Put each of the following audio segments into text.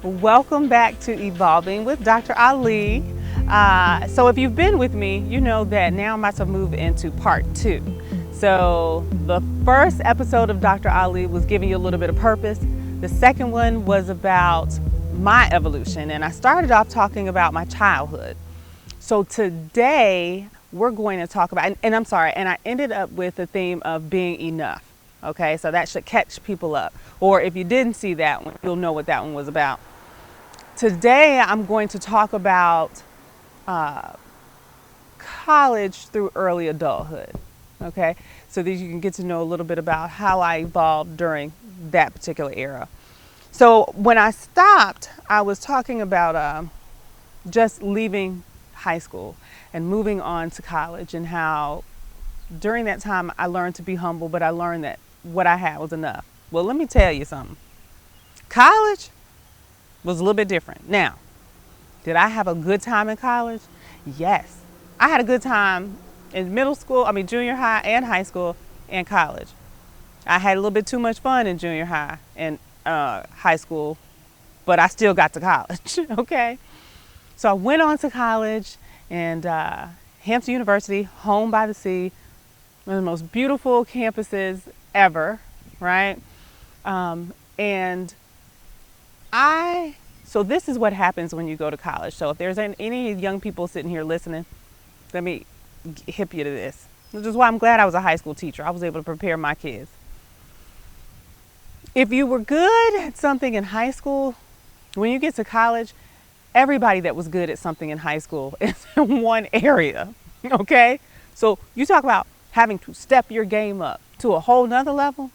Welcome back to Evolving with Dr. Ali. So if you've been with me, you know that now I'm about to move into part 2. So the first episode of Dr. Ali was giving you a little bit of purpose. The second one was about my evolution, and I started off talking about my childhood. So today we're going to talk about, and I ended up with the theme of being enough. Okay, so that should catch people up. Or if you didn't see that one, you'll know what that one was about. Today I'm going to talk about college through early adulthood. Okay, so that you can get to know a little bit about how I evolved during that particular era. So when I stopped, I was talking about just leaving high school and moving on to college, and how during that time I learned to be humble, but I learned that what I had was enough. Well, let me tell you something. College was a little bit different. Now, did I have a good time in college? Yes. I had a good time in junior high and high school and college. I had a little bit too much fun in junior high and high school, but I still got to college, okay? So I went on to college, and Hampton University, home by the sea, one of the most beautiful campuses ever, right? So this is what happens when you go to college. So if there's any young people sitting here listening, let me hip you to this. Which is why I'm glad I was a high school teacher. I was able to prepare my kids. If you were good at something in high school, when you get to college, everybody that was good at something in high school is in one area, okay? So you talk about having to step your game up to a whole nother level.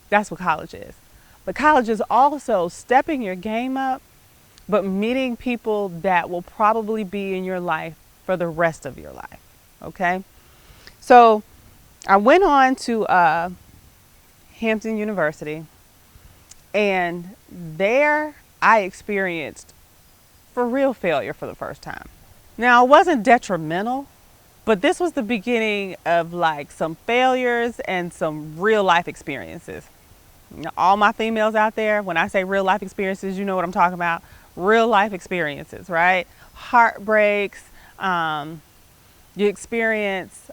That's what college is. But college is also stepping your game up, but meeting people that will probably be in your life for the rest of your life, okay? So I went on to Hampton University, and there I experienced for real failure for the first time. Now, it wasn't detrimental, but this was the beginning of like some failures and some real life experiences. All my females out there, when I say real life experiences, you know what I'm talking about. Real life experiences, right? Heartbreaks. You experience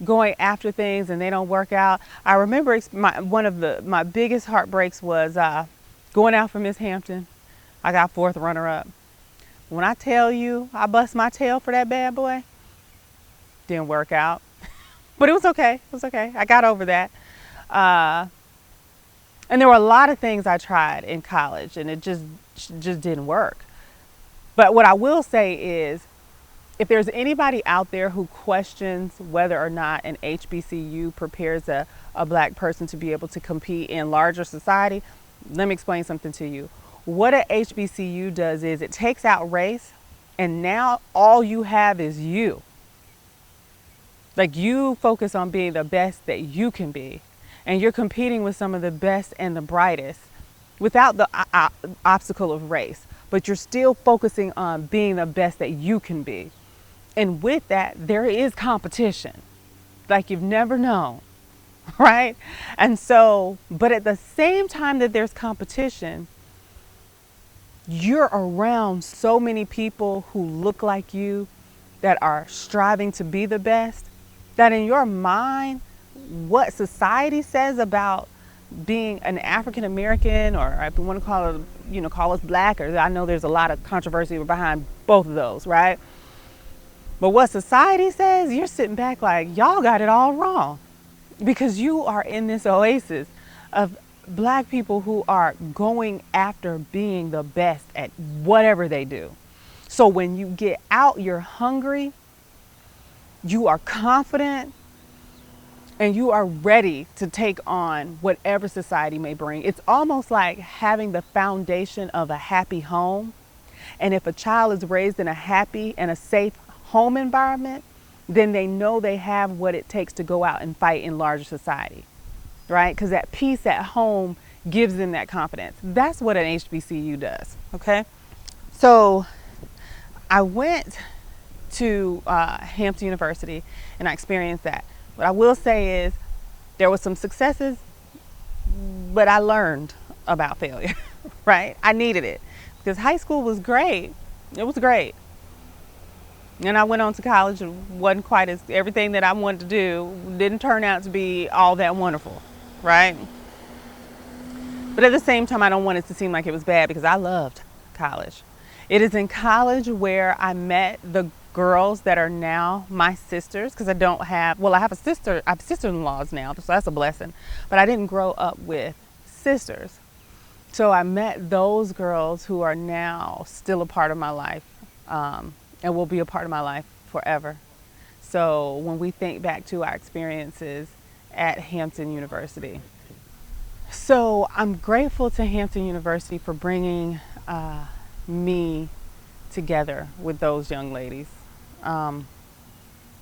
going after things and they don't work out. I remember one of my biggest heartbreaks was going out for Miss Hampton. I got 4th runner-up. When I tell you I bust my tail for that bad boy, didn't work out. But it was okay. It was okay. I got over that. And there were a lot of things I tried in college, and it just didn't work. But what I will say is, if there's anybody out there who questions whether or not an HBCU prepares a black person to be able to compete in larger society, let me explain something to you. What a HBCU does is it takes out race, and now all you have is you. Like, you focus on being the best that you can be. And you're competing with some of the best and the brightest without the obstacle of race. But you're still focusing on being the best that you can be. And with that, there is competition like you've never known, right? And so, but at the same time that there's competition, you're around so many people who look like you, that are striving to be the best, that in your mind, what society says about being an African American, or if you want to call us black, or I know there's a lot of controversy behind both of those, right? But what society says, you're sitting back like, y'all got it all wrong, because you are in this oasis of black people who are going after being the best at whatever they do. So when you get out, you're hungry, you are confident, and you are ready to take on whatever society may bring. It's almost like having the foundation of a happy home. And if a child is raised in a happy and a safe home environment, then they know they have what it takes to go out and fight in larger society, right? Because that peace at home gives them that confidence. That's what an HBCU does, okay? So I went to Hampton University, and I experienced that. What I will say is there were some successes, but I learned about failure. right? I needed it because high school was great. It was great. And I went on to college and wasn't quite as everything that I wanted to do didn't turn out to be all that wonderful, right? But at the same time, I don't want it to seem like it was bad because I loved college. It is in college where I met the girls that are now my sisters because I don't have, well, I have a sister, I have sister-in-laws now, so that's a blessing. But I didn't grow up with sisters. So I met those girls who are now still a part of my life and will be a part of my life forever. So when we think back to our experiences at Hampton University, so I'm grateful to Hampton University for bringing me together with those young ladies. And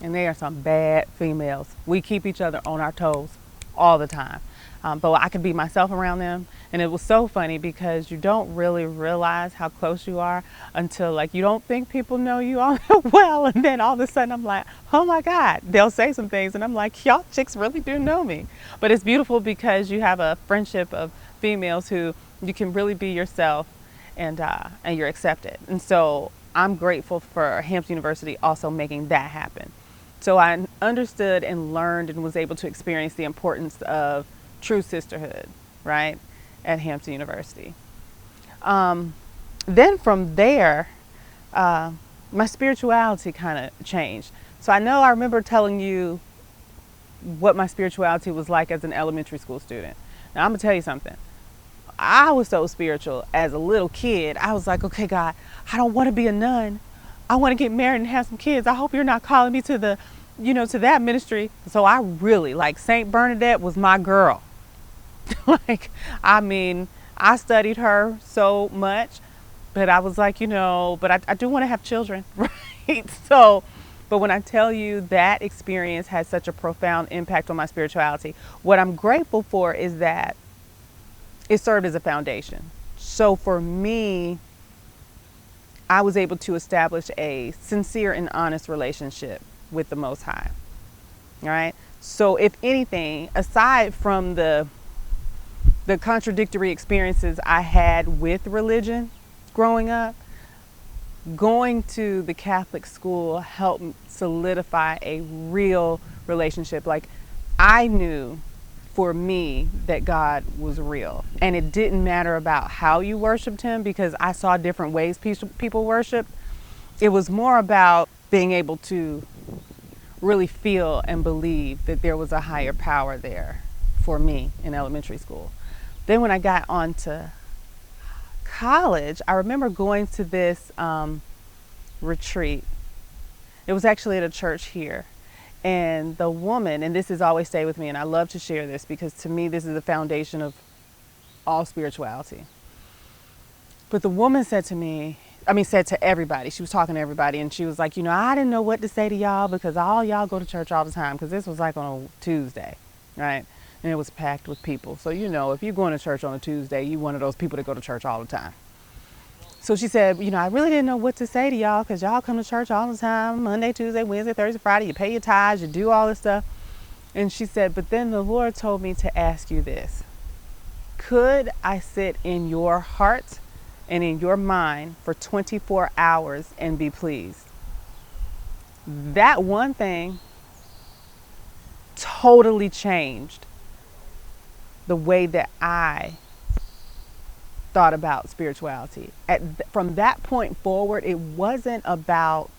they are some bad females. We keep each other on our toes all the time. But I could be myself around them. And it was so funny because you don't really realize how close you are until like you don't think people know you all that well. And then all of a sudden I'm like, oh my God, they'll say some things. And I'm like, y'all chicks really do know me. But it's beautiful because you have a friendship of females who you can really be yourself and you're accepted. And so I'm grateful for Hampton University also making that happen. So I understood and learned and was able to experience the importance of true sisterhood, right, at Hampton University. Then from there, my spirituality kind of changed. So I remember telling you what my spirituality was like as an elementary school student. Now I'm gonna tell you something. I was so spiritual as a little kid. I was like, okay, God, I don't want to be a nun. I want to get married and have some kids. I hope you're not calling me to the, to that ministry. So I really, like, Saint Bernadette was my girl. I studied her so much, but I was like, but I do want to have children, right? So, but when I tell you that experience had such a profound impact on my spirituality, what I'm grateful for is that it served as a foundation. So for me, I was able to establish a sincere and honest relationship with the Most High. All right. So if anything, aside from the contradictory experiences I had with religion growing up, going to the Catholic school helped solidify a real relationship. Like, I knew for me that God was real, and it didn't matter about how you worshiped him because I saw different ways people worshiped. It was more about being able to really feel and believe that there was a higher power there for me in elementary school. Then when I got on to college, I remember going to this retreat. It was actually at a church here. And the woman, and this has always stayed with me, and I love to share this because to me this is the foundation of all spirituality. But the woman said to everybody, she was talking to everybody, and she was like, I didn't know what to say to y'all because all y'all go to church all the time, because this was like on a Tuesday, right? And it was packed with people. So, if you're going to church on a Tuesday, you're one of those people that go to church all the time. So she said, I really didn't know what to say to y'all because y'all come to church all the time, Monday, Tuesday, Wednesday, Thursday, Friday. You pay your tithes, you do all this stuff. And she said, but then the Lord told me to ask you this. Could I sit in your heart and in your mind for 24 hours and be pleased? That one thing totally changed the way that I thought about spirituality. From that point forward, it wasn't about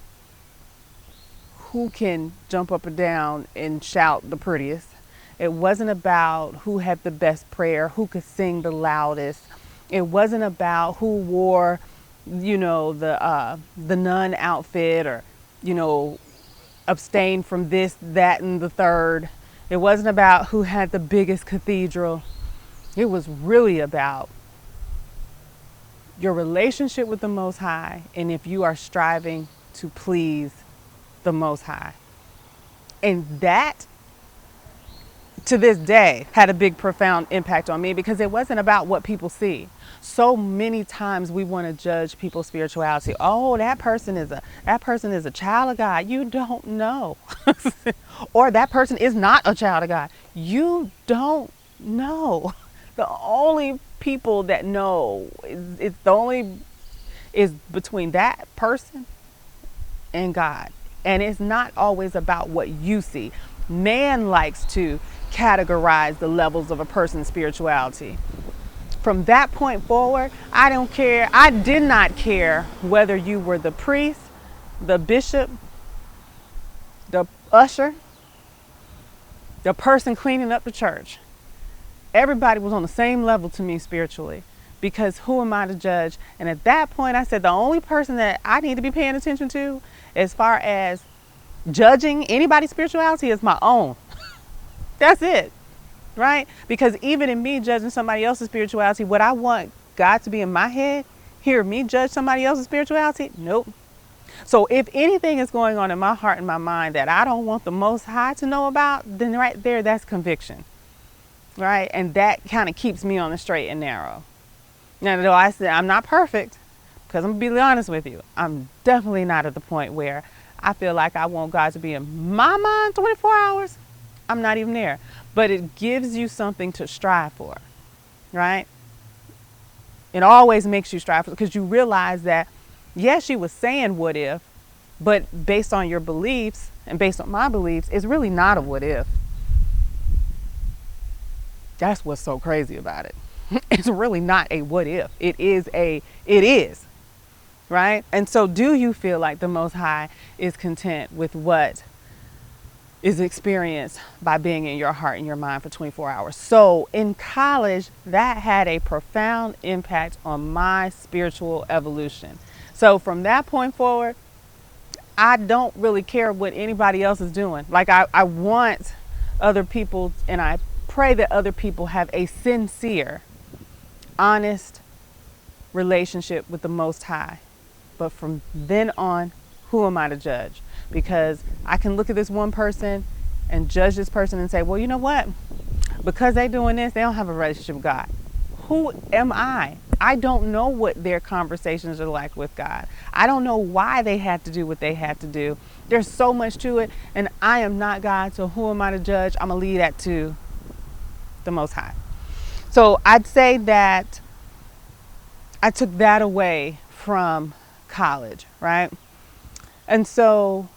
who can jump up and down and shout the prettiest. It wasn't about who had the best prayer, who could sing the loudest. It wasn't about who wore, the nun outfit or, abstained from this, that, and the third. It wasn't about who had the biggest cathedral. It was really about your relationship with the Most High, and if you are striving to please the Most High. And that, to this day, had a big, profound impact on me because it wasn't about what people see. So many times we want to judge people's spirituality. Oh, that person is a child of God. You don't know. Or that person is not a child of God. You don't know. The only people that know it's the only is between that person and God. And it's not always about what you see. Man likes to categorize the levels of a person's spirituality. From that point forward, I don't care. I did not care whether you were the priest, the bishop, the usher, the person cleaning up the church. Everybody was on the same level to me spiritually, because who am I to judge? And at that point, I said the only person that I need to be paying attention to as far as judging anybody's spirituality is my own. That's it, right? Because even in me judging somebody else's spirituality, would I want God to be in my head, hear me judge somebody else's spirituality? Nope. So if anything is going on in my heart and my mind that I don't want the Most High to know about, then right there, that's conviction, right? And that kind of keeps me on the straight and narrow. Now, though I said I'm not perfect, because I'm going to be honest with you, I'm definitely not at the point where I feel like I want God to be in my mind 24 hours. I'm not even there. But it gives you something to strive for, right? It always makes you strive for, because you realize that, yes, she was saying what if, but based on your beliefs and based on my beliefs, it's really not a what if. That's what's so crazy about it. It's really not a what if. It is, right? And so do you feel like the Most High is content with what is experienced by being in your heart and your mind for 24 hours? So in college, that had a profound impact on my spiritual evolution. So from that point forward, I don't really care what anybody else is doing. Like I want other people, and I pray that other people have a sincere, honest relationship with the Most High. But from then on, who am I to judge? Because I can look at this one person and judge this person and say, well, you know what? Because they're doing this, they don't have a relationship with God. Who am I? I don't know what their conversations are like with God. I don't know why they had to do what they had to do. There's so much to it, and I am not God, so who am I to judge? I'm going to leave that to the Most High. So I'd say that I took that away from college, right? And so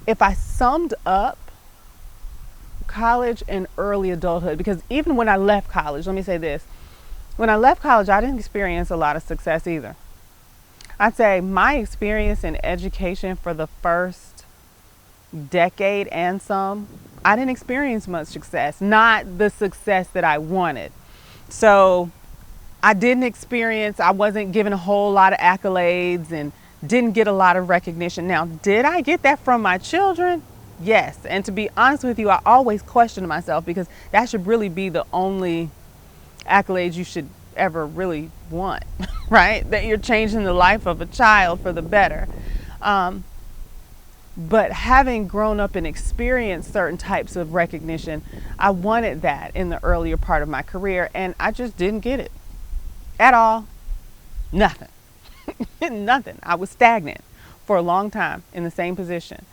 if I summed up college and early adulthood, because even when I left college, let me say this, when I left college, I didn't experience a lot of success either. I'd say my experience in education for the first decade and some, I didn't experience much success, not the success that I wanted. So I wasn't given a whole lot of accolades and didn't get a lot of recognition. Now, did I get that from my children? Yes. And to be honest with you, I always question myself, because that should really be the only accolades you should ever really want, right? That you're changing the life of a child for the better. But having grown up and experienced certain types of recognition, I wanted that in the earlier part of my career, and I just didn't get it at all. Nothing. Nothing. I was stagnant for a long time in the same position.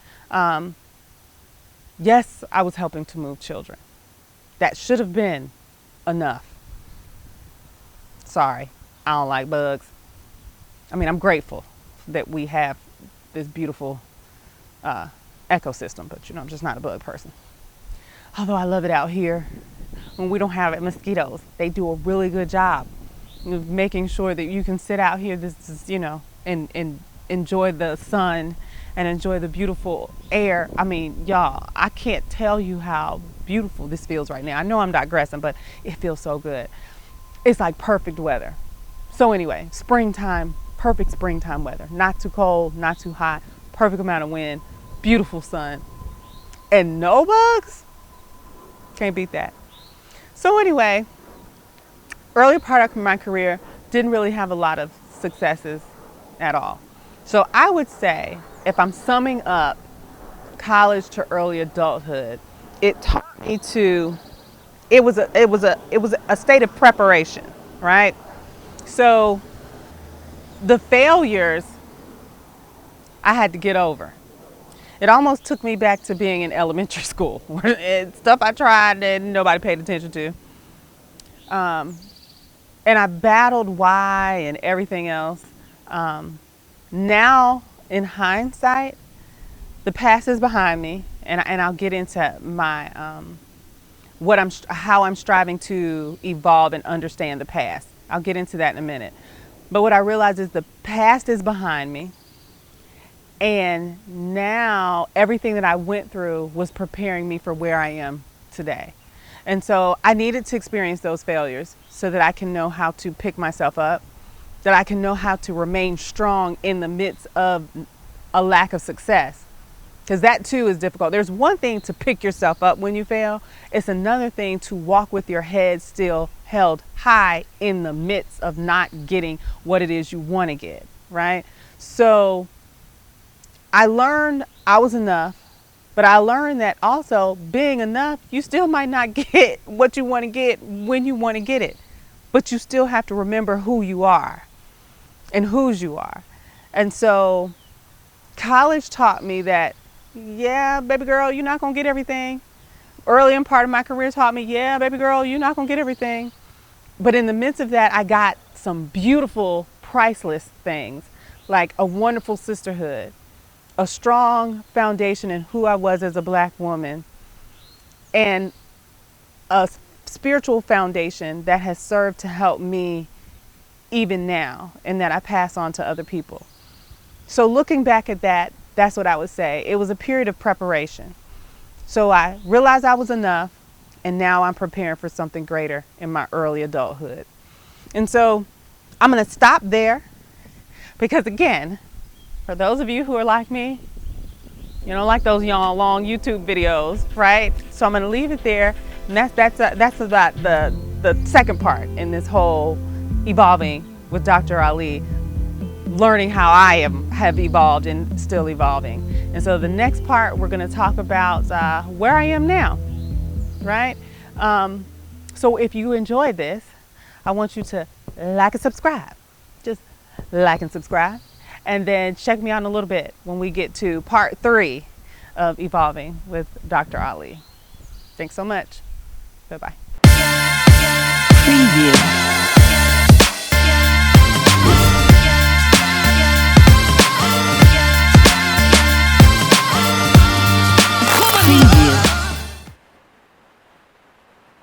Yes, I was helping to move children. That should have been enough. Sorry, I don't like bugs. I mean, I'm grateful that we have this beautiful ecosystem, but I'm just not a bug person. Although I love it out here when we don't have mosquitoes. They do a really good job of making sure that you can sit out here, and enjoy the sun and enjoy the beautiful air. I mean, y'all, I can't tell you how beautiful this feels right now. I know I'm digressing, but it feels so good. It's like perfect weather. So anyway, springtime, perfect springtime weather. Not too cold, not too hot, perfect amount of wind, beautiful sun, and no bugs. Can't beat that. So anyway, early part of my career didn't really have a lot of successes at all. So I would say, if I'm summing up college to early adulthood, it taught me it was a state of preparation, right? So the failures I had to get over. It almost took me back to being in elementary school. Stuff I tried and nobody paid attention to. and I battled why and everything else. Now, in hindsight, the past is behind me, and I'll get into my how I'm striving to evolve and understand the past. I'll get into that in a minute. But what I realize is the past is behind me, and now everything that I went through was preparing me for where I am today. And so I needed to experience those failures so that I can know how to pick myself up, that I can know how to remain strong in the midst of a lack of success. Because that too is difficult. There's one thing to pick yourself up when you fail. It's another thing to walk with your head still held high in the midst of not getting what it is you want to get, right? So I learned I was enough, but I learned that also being enough, you still might not get what you want to get when you want to get it. But you still have to remember who you are and whose you are. And so college taught me that, yeah, baby girl, you're not going to get everything. Early in part of my career taught me, yeah, baby girl, you're not going to get everything. But in the midst of that, I got some beautiful, priceless things, like a wonderful sisterhood, a strong foundation in who I was as a Black woman, and a spiritual foundation that has served to help me even now, and that I pass on to other people. So looking back at that, that's what I would say. It was a period of preparation. So I realized I was enough, and now I'm preparing for something greater in my early adulthood. And so I'm going to stop there because, again, for those of you who are like me, you don't like those long YouTube videos, right? So I'm going to leave it there. And that's about the second part in this whole evolving with Dr. Ali, learning how I have evolved and still evolving. And so the next part, we're going to talk about where I am now, right? So if you enjoyed this, I want you to like and subscribe. Just like and subscribe. And then check me out in a little bit when we get to part 3 of Evolving with Dr. Ali. Thanks so much. Bye-bye.